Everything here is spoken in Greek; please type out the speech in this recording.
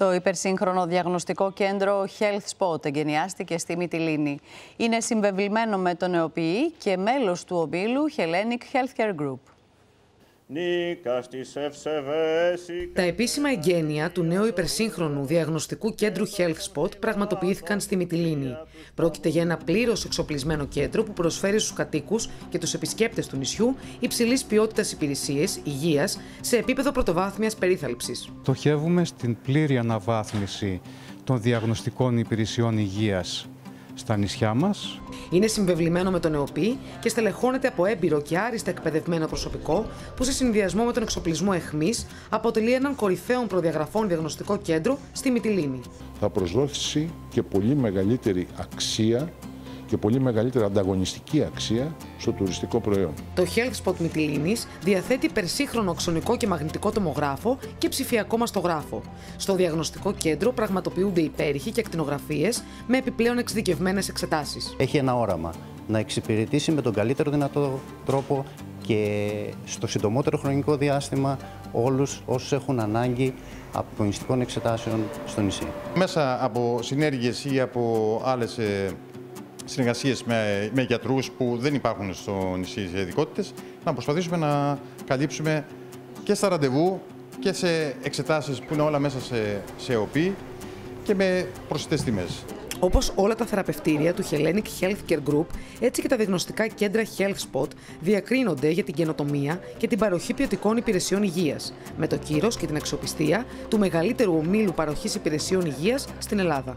Το υπερσύγχρονο διαγνωστικό κέντρο Health Spot εγκαινιάστηκε στη Μυτιλήνη. Είναι συμβεβλημένο με τον ΕΟΠΗ και μέλος του ομίλου Hellenic Healthcare Group. Τα επίσημα εγγένεια του νέου υπερσύγχρονου διαγνωστικού κέντρου Health Spot πραγματοποιήθηκαν στη Μυτιλήνη. Πρόκειται για ένα πλήρως εξοπλισμένο κέντρο που προσφέρει στους κατοίκους και τους επισκέπτες του νησιού υψηλής ποιότητας υπηρεσίες υγείας σε επίπεδο πρωτοβάθμιας περίθαλψης. Στοχεύουμε στην πλήρη αναβάθμιση των διαγνωστικών υπηρεσιών υγείας στα νησιά μας. Είναι συμβεβλημένο με τον ΕΟΠΗ και στελεχώνεται από έμπειρο και άριστα εκπαιδευμένο προσωπικό που σε συνδυασμό με τον εξοπλισμό εχμής αποτελεί έναν κορυφαίων προδιαγραφών διαγνωστικό κέντρο στη Μυτιλήνη. Θα προσδώσει και πολύ μεγαλύτερη αξία και πολύ μεγαλύτερη ανταγωνιστική αξία στο τουριστικό προϊόν. Το Health Spot Μυτιλήνης διαθέτει υπερσύγχρονο αξονικό και μαγνητικό τομογράφο και ψηφιακό μαστογράφο. Στο διαγνωστικό κέντρο πραγματοποιούνται υπέρηχοι και ακτινογραφίες με επιπλέον εξειδικευμένες εξετάσεις. Έχει ένα όραμα να εξυπηρετήσει με τον καλύτερο δυνατό τρόπο και στο συντομότερο χρονικό διάστημα όλους όσους έχουν ανάγκη απεικονιστικών εξετάσεων στο νησί. Μέσα από συνέργειες ή από άλλες συνεργασίες με γιατρούς που δεν υπάρχουν στο νησί σε ειδικότητες, να προσπαθήσουμε να καλύψουμε και στα ραντεβού και σε εξετάσεις που είναι όλα μέσα σε ΕΟΠΗ και με προσιτές τιμές. Όπως όλα τα θεραπευτήρια του Hellenic Healthcare Group, έτσι και τα διαγνωστικά κέντρα Health Spot διακρίνονται για την καινοτομία και την παροχή ποιοτικών υπηρεσιών υγείας, με το κύρος και την αξιοπιστία του μεγαλύτερου ομίλου παροχής υπηρεσιών υγείας στην Ελλάδα.